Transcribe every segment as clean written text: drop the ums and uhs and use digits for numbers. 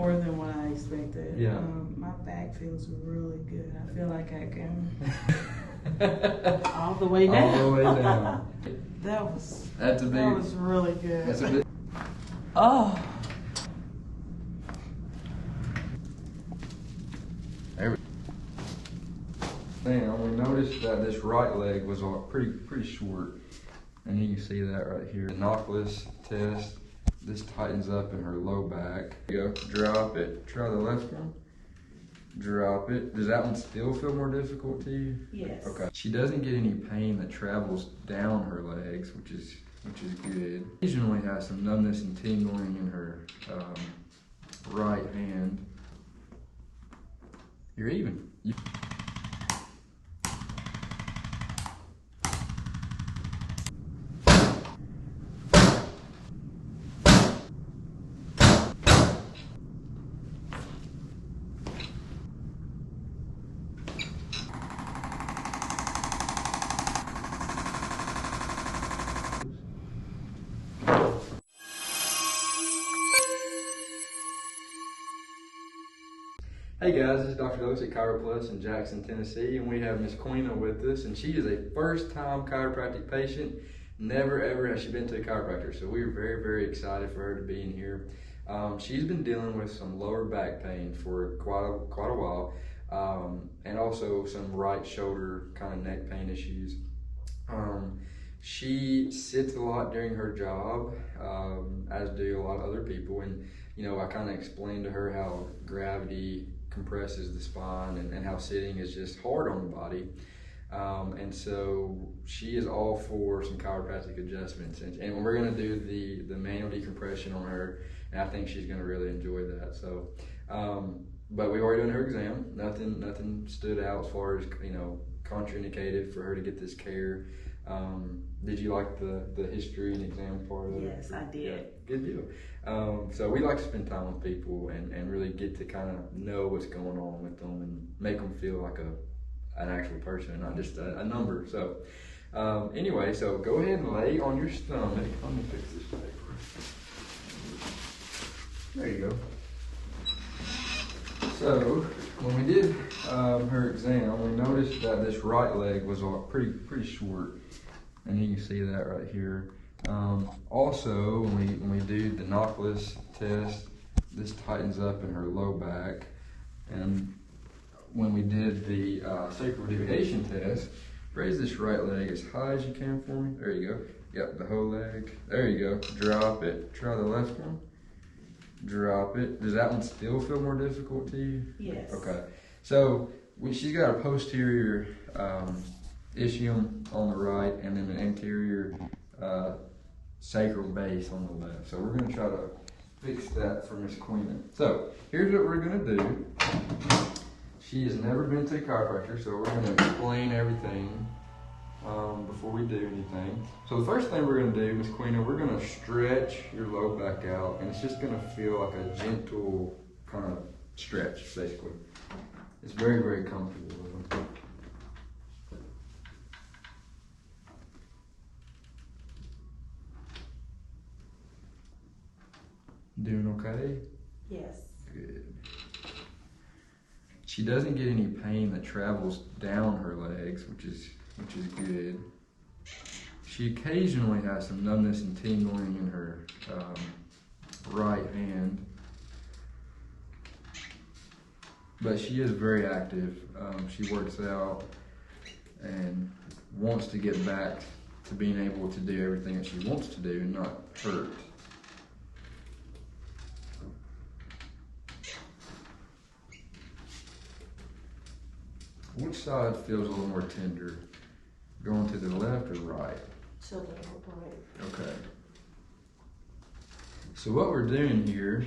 more than what I expected. Yeah. My back feels really good. I feel like I can all the way down. All the way down. That was really good. That's a bit. Oh. Now we noticed that this right leg was pretty short, and you can see that right here. The knockless test. This tightens up in her low back. Go, drop it. Try the left one. Drop it. Does that one still feel more difficult to you? Yes. Okay. She doesn't get any pain that travels down her legs, which is good. Occasionally has some numbness and tingling in her right hand. You're even. Hey guys, this is Dr. Douglas at ChiroPlus in Jackson, Tennessee, and we have Miss Queena with us, and she is a first-time chiropractic patient. Never ever has she been to a chiropractor, so we are very, very excited for her to be in here. She's been dealing with some lower back pain for quite a while, and also some right shoulder kind of neck pain issues. She sits a lot during her job, as do a lot of other people, and you know, I kind of explained to her how gravity compresses the spine and how sitting is just hard on the body. And so she is all for some chiropractic adjustments, and we're going to do the manual decompression on her, and I think she's going to really enjoy that. So, but we've already done her exam. Nothing stood out as far as, you know, contraindicated for her to get this care. Did you like the history and exam part of it? Yes, I did. Yeah, good deal. So we like to spend time with people and really get to kind of know what's going on with them and make them feel like an actual person, not just a number. So anyway, so go ahead and lay on your stomach. Let me fix this paper. There you go. So when we did her exam, we noticed that this right leg was pretty short, and you can see that right here. Also, when we do the knockless test, this tightens up in her low back, and when we did the sacral deviation test, raise this right leg as high as you can for me. There you go. Yep, the whole leg. There you go. Drop it. Try the left one. Drop it. Does that one still feel more difficult to you? Yes. Okay. So she's got a posterior ischium on the right, and then an anterior sacral base on the left. So we're going to try to fix that for Miss Queena. So here's what we're going to do. She has never been to a chiropractor, so we're going to explain everything before we do anything. So the first thing we're going to do, Miss Queena, we're going to stretch your low back out, and it's just going to feel like a gentle kind of stretch, basically. It's very, very comfortable. Doing okay? Yes. Good. She doesn't get any pain that travels down her legs, which is good. She occasionally has some numbness and tingling in her right hand, but she is very active. She works out and wants to get back to being able to do everything that she wants to do and not hurt. Which side feels a little more tender? Going to the left or right? To the right. Okay. So what we're doing here,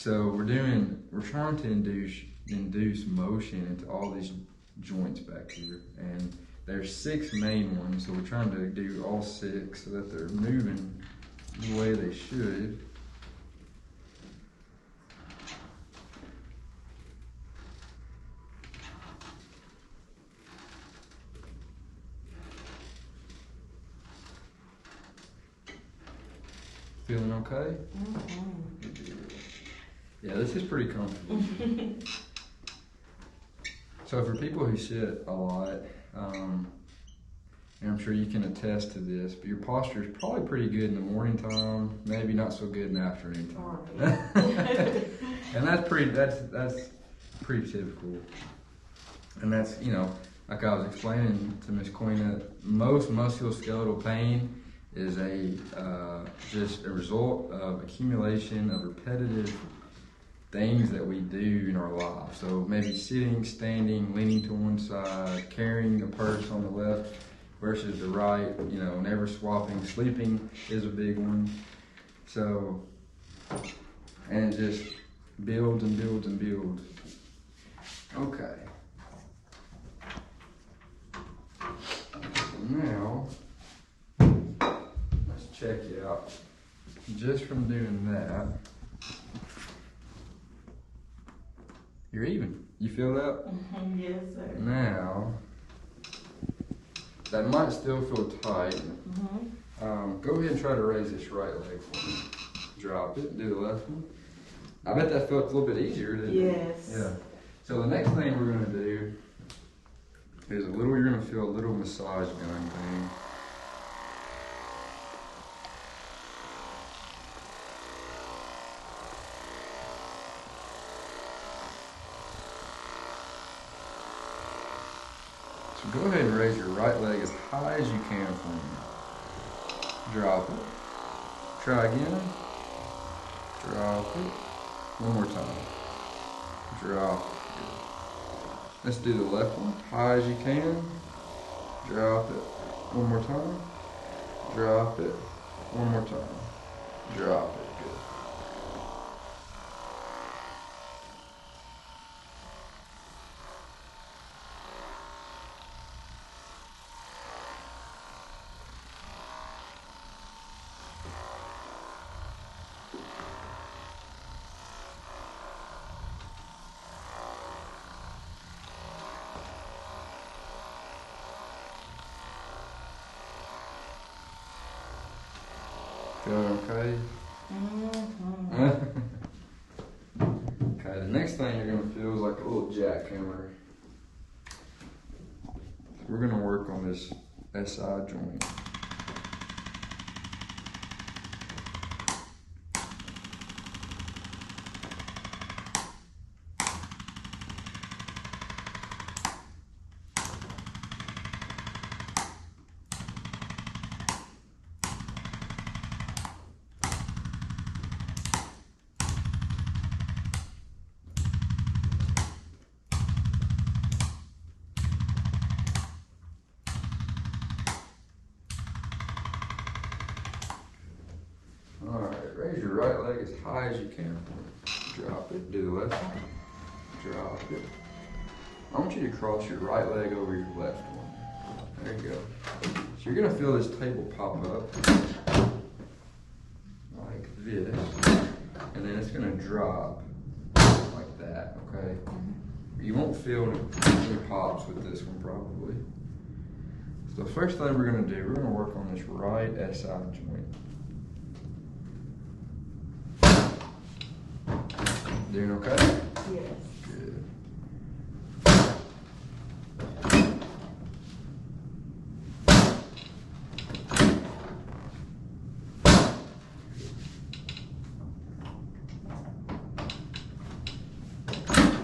we're trying to induce motion into all these joints back here, and there's 6 main ones, so we're trying to do all 6 so that they're moving the way they should. Feeling okay? Mm-hmm. Yeah, this is pretty comfortable. So for people who sit a lot, and I'm sure you can attest to this, but your posture is probably pretty good in the morning time, maybe not so good in the afternoon time. And that's pretty typical. And that's, you know, like I was explaining to Miss Queen, that most musculoskeletal pain is just a result of accumulation of repetitive things that we do in our life. So maybe sitting, standing, leaning to one side, carrying a purse on the left versus the right, you know, never swapping. Sleeping is a big one. So, and it just builds and builds and builds. Okay. Now, let's check you out. Just from doing that, you're even. You feel that? Yes, sir. Now, that might still feel tight. Go ahead and try to raise this right leg for me. Drop it, do the left one. I bet that felt a little bit easier, didn't it? Yes. Yeah. So the next thing we're going to do is you're going to feel a little massage gun thing. So go ahead and raise your right leg as high as you can for me. Drop it. Try again. Drop it. One more time. Drop it. Good. Let's do the left one. High as you can. Drop it. One more time. Drop it. One more time. Drop it. Good. Feeling okay? Okay, the next thing you're going to feel is like a little jackhammer. We're going to work on this SI joint. Alright, raise your right leg as high as you can. Drop it, do the left one. Drop it. I want you to cross your right leg over your left one. There you go. So you're going to feel this table pop up like this, and then it's going to drop like that, okay? You won't feel any pops with this one probably. So the first thing we're going to do, we're going to work on this right SI joint. Doing okay? Yes. Good.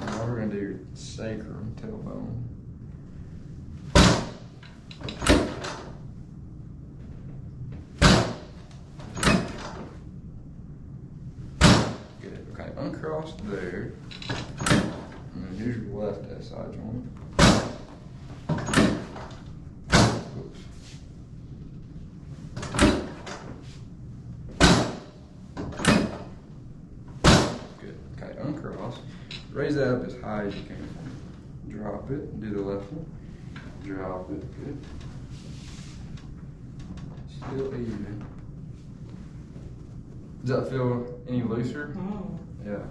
Now we're going to do sacrum, tailbone. Good. Okay, uncross there. And then here's your left SI joint. Oops. Good. Okay, uncross. Raise that up as high as you can. Drop it. Do the left one. Drop it. Good. Still even. Does that feel any looser? Yeah.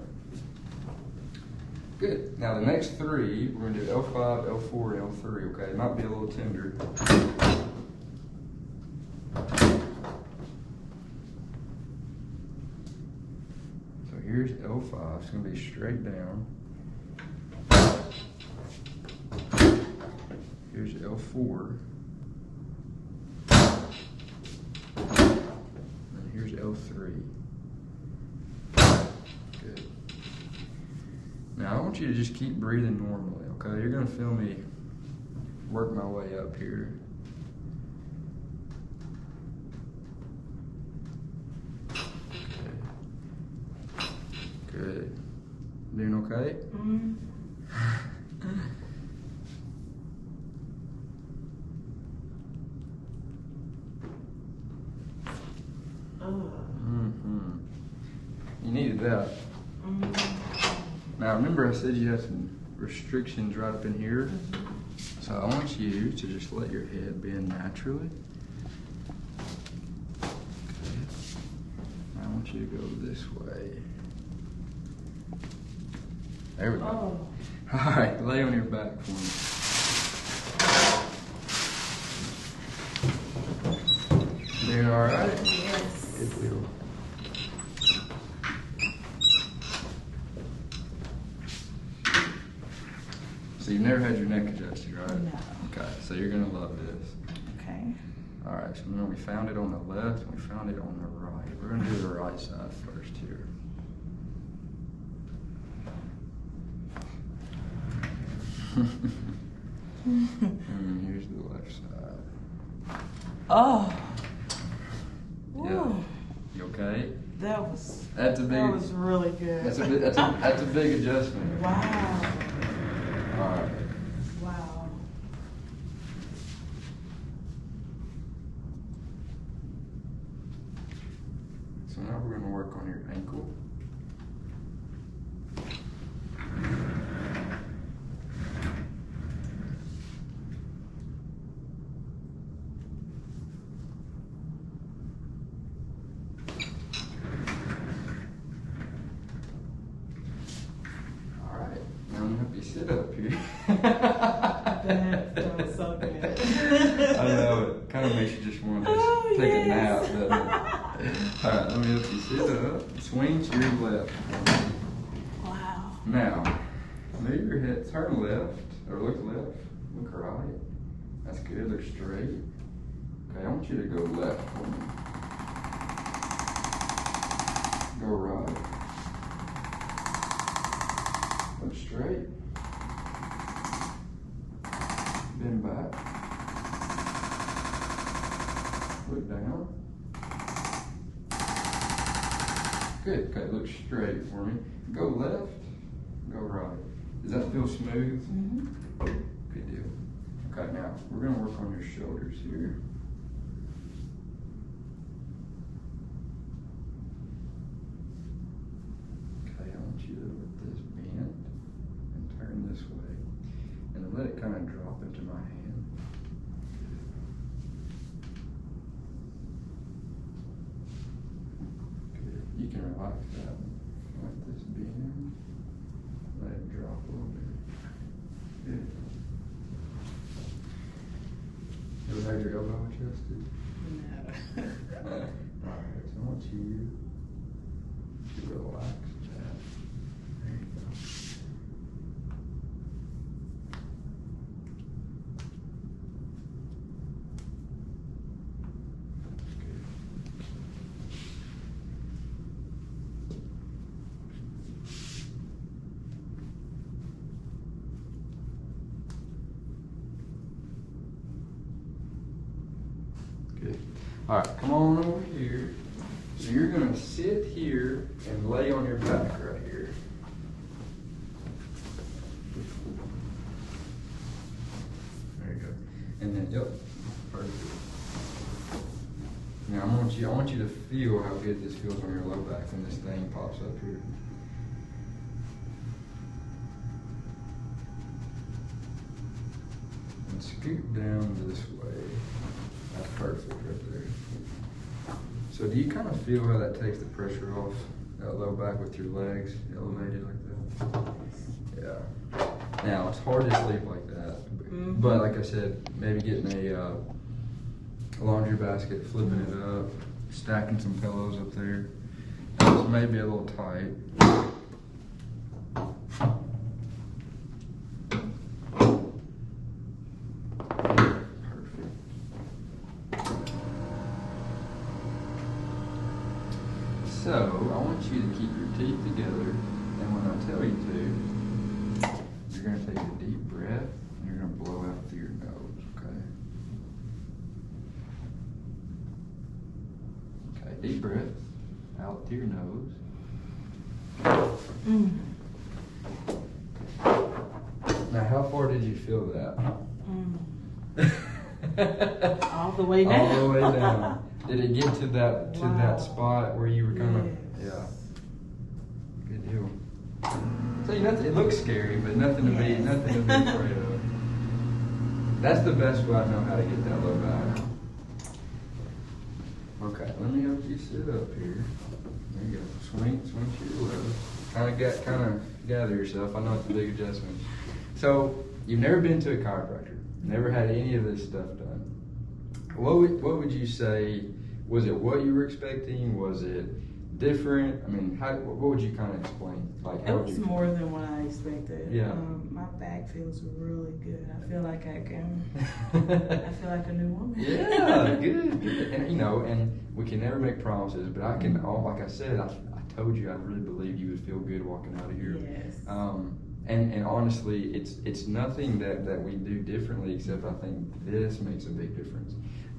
Good. Now the next three, we're going to do L5, L4, and L3, okay? It might be a little tender. So here's L5. L5. It's gonna be straight down. Here's L4. And here's L3. Good. Now I want you to just keep breathing normally, okay? You're gonna feel me work my way up here. Good. Doing okay? Mm-hmm. Mm-hmm. You needed that. Mm-hmm. Now remember I said you had some restrictions right up in here? Mm-hmm. So I want you to just let your head bend naturally. Okay. I want you to go this way. There we go. Oh. All right, lay on your back for me. Doing all right? Yes. Good deal. So you've never had your neck adjusted, right? No. Okay, so you're gonna love this. Okay. All right, so now we found it on the left and we found it on the right. We're gonna do the right side first here. And here's the left side. Oh. Yeah. Ooh. You okay? That was That was really good. That's a big adjustment. Wow. All right. Wow. So now we're gonna work on your ankle. Sit up here. That felt so good. I know, it kind of makes you just want to take a nap, doesn't it? All right, let me help you sit up. Swing to your left. Wow. Now, move your head, turn left, or look left, look right. That's good, look straight. Okay, I want you to go left for me. Go right. Look straight. Bend back. Look down. Good. Okay, look straight for me. Go left, go right. Does that feel smooth? Mm-hmm. Good deal. Okay, now we're going to work on your shoulders here. Okay, I want you to let this bend and turn this way. And let it kind of drop into my hand. Good. You can relax that. Let this bend. Let it drop a little bit. Good. Ever had your elbow adjusted? No. Alright, so I want you to relax that. There you go. Good. All right, come on over here. So you're going to sit here and lay on your back right here. There you go. And then, yep, perfect. Now I want you to feel how good this feels on your low back when this thing pops up here. And scoot down this way. That's perfect right there. So do you kind of feel how that takes the pressure off that low back with your legs elevated like that? Yeah. Now it's hard to sleep like that, but like I said, maybe getting a laundry basket, flipping it up, stacking some pillows up there. It may be a little tight, want you to keep your teeth together, and when I tell you to, you're going to take a deep breath, and you're going to blow out through your nose, okay? Okay, deep breath, out through your nose. Now, how far did you feel that? All the way down. All the way down. Did it get to that spot where you were kind of, yeah. Good deal. So it looks scary, but nothing to be afraid of. That's the best way I know how to get that low back. Okay, let me help you sit up here. There you go. Swing to your left. Kind of gather yourself. I know it's a big adjustment. So you've never been to a chiropractor, never had any of this stuff done. What would you say? Was it what you were expecting? Was it different? I mean, what would you kind of explain? Like, it was more than what I expected. Yeah. My back feels really good. I feel like I feel like a new woman. Yeah, good. And and we can never make promises, but I can. Like I said, I told you I really believe you would feel good walking out of here. Yes. And honestly, it's nothing that we do differently, except I think this makes a big difference.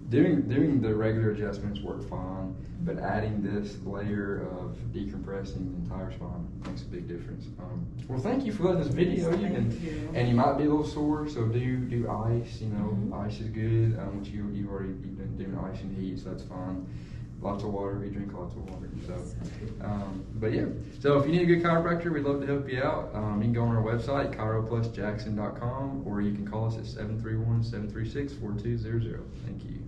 Doing the regular adjustments work fine, but adding this layer of decompressing the entire spine makes a big difference. Well, thank you for letting us video you, and you might be a little sore, so do ice. Ice is good. Which you've already been doing ice and heat, so that's fine. Lots of water. We drink lots of water. So, but yeah. So if you need a good chiropractor, we'd love to help you out. You can go on our website, chiroplusjackson.com, or you can call us at 731-736-4200. Thank you.